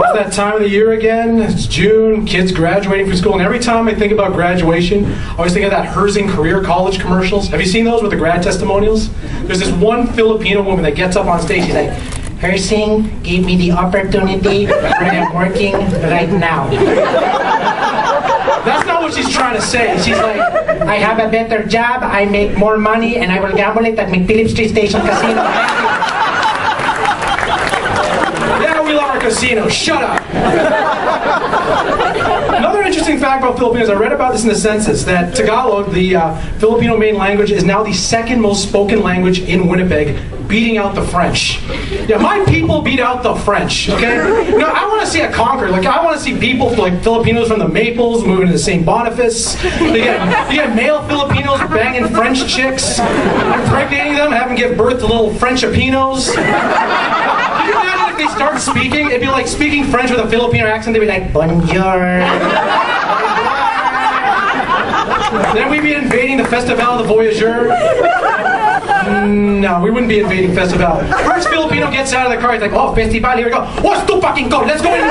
It's that time of the year again. It's June, kids graduating from school, and every time I think about graduation, I always think of that Herzing Career College commercials. Have you seen those with the grad testimonials? There's this one Filipino woman that gets up on stage, she's like, Herzing gave me the opportunity where I'm working right now. That's not what she's trying to say. She's like, I have a better job, I make more money, and I will gamble it at McPhillips Street Station Casino. Yeah, we love our casino. Shut up. Another interesting fact about Filipinos, I read about this in the census, that Tagalog, the Filipino main language, is now the second most spoken language in Winnipeg, beating out the French. Yeah, my people beat out the French, okay? You know, I want to see a conquer. Like, I want to see people like Filipinos from the Maples moving to St. Boniface. You get male Filipinos banging French chicks, impregnating them, having give birth to little French-apinos. Can you imagine if they start speaking? It'd be like speaking French with a Filipino accent. They'd be like, bonjour. Then we'd be invading the Festival de Voyageur. No, we wouldn't be invading Festival. First Filipino gets out of the car, he's like, oh, Festival, here we go. What's too fucking cold? Let's go in and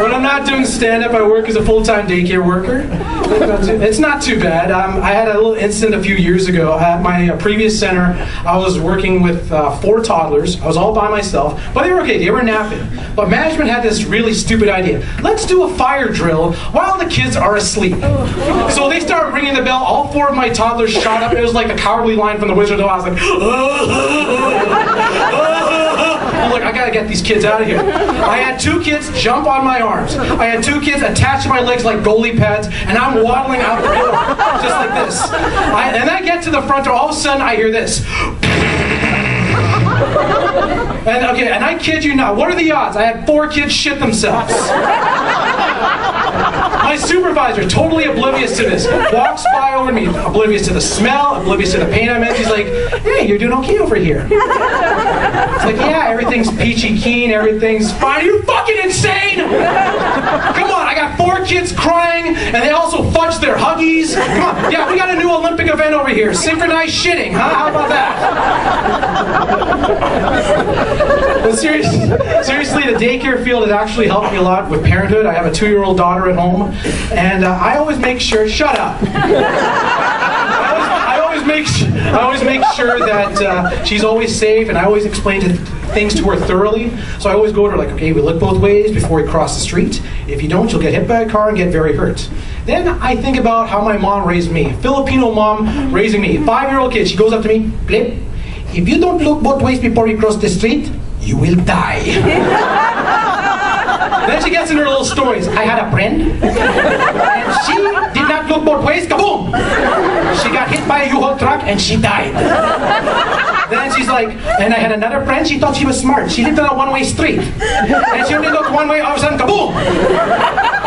When I'm not doing stand-up, I work as a full-time daycare worker. It's not too bad. I had a little incident a few years ago. At my previous center, I was working with 4 toddlers. I was all by myself, but they were okay. They were napping. But management had this really stupid idea. Let's do a fire drill while the kids are asleep. So they started ringing the bell. All 4 of my toddlers shot up. It was like the cowardly line from the Wizard of Oz. I was like, I'm like, I gotta get these kids out of here. I had 2 kids jump on my arms. I had 2 kids attached to my legs like goalie pads, and I'm waddling out the door, just like this. And I get to the front door, all of a sudden I hear this. And I kid you not, what are the odds? I had 4 kids shit themselves. My supervisor, totally oblivious to this, walks by over me, oblivious to the smell, oblivious to the pain I'm in. She's like, hey, you're doing okay over here. It's like, yeah, everything's peachy keen, everything's fine. Are you fucking insane? Come on, I got 4 kids crying, and they also fudged their Huggies. Come on, yeah, we got a new Olympic event over here, synchronized shitting, huh? How about that? But seriously, the daycare field has actually helped me a lot with parenthood. I have a 2-year-old daughter at home, and I always make sure, shut up. I always make sure that she's always safe, and I always explain things to her thoroughly. So I always go to her like, okay, we look both ways before we cross the street. If you don't, you'll get hit by a car and get very hurt. Then I think about how my mom raised me. Filipino mom raising me. 5-year-old kid, she goes up to me, Blip, if you don't look both ways before you cross the street, you will die. Then she gets into her little stories. I had a friend, and she did not look both ways, kaboom! She got hit by a U-Haul truck, and she died. Then she's like, and I had another friend, she thought she was smart. She lived on a one-way street. And she only looked one way, all of a sudden, kaboom!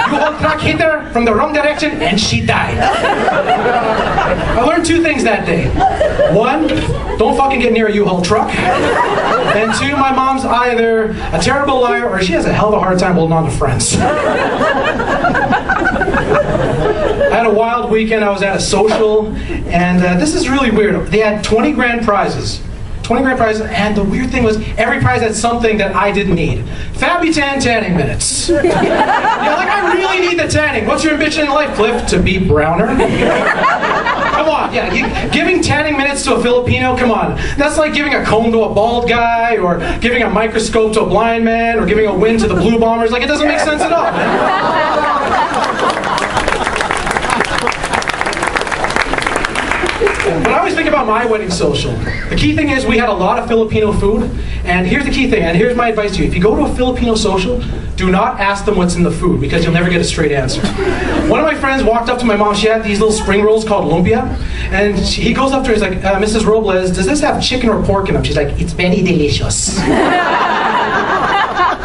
U-Haul truck hit her from the wrong direction, and she died. I learned 2 things that day. 1, don't fucking get near a U-Haul truck. And 2, my mom's either a terrible liar or she has a hell of a hard time holding on to friends. I had a wild weekend. I was at a social, and this is really weird. They had 20 grand prizes. 20 grand prizes, and the weird thing was every prize had something that I didn't need. Fabutan tanning minutes. Yeah, like I really need the tanning. What's your ambition in life, Cliff? To be browner? Come on, yeah, giving tanning minutes to a Filipino, come on. That's like giving a comb to a bald guy, or giving a microscope to a blind man, or giving a win to the Blue Bombers. Like, it doesn't make sense at all, man. But I always think about my wedding social. The key thing is we had a lot of Filipino food, and here's the key thing, and here's my advice to you. If you go to a Filipino social, do not ask them what's in the food, because you'll never get a straight answer. One of my friends walked up to my mom. She had these little spring rolls called lumpia, and he goes up to her, he's like, Mrs. Robles, does this have chicken or pork in them? She's like, it's very delicious.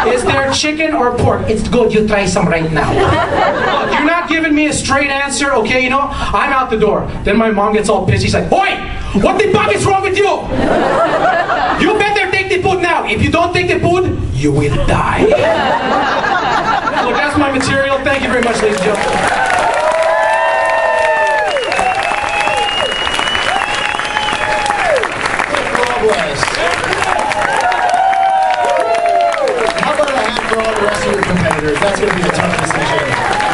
Is there chicken or pork? It's good, you try some right now. Look, you're not giving me a straight answer, okay, you know? I'm out the door. Then my mom gets all pissed. She's like, Oi! What the fuck is wrong with you? You better take the food now. If you don't take the food, you will die. Look, that's my material. Thank you very much, ladies and gentlemen. absolute competitors. That's going to be the tough decision.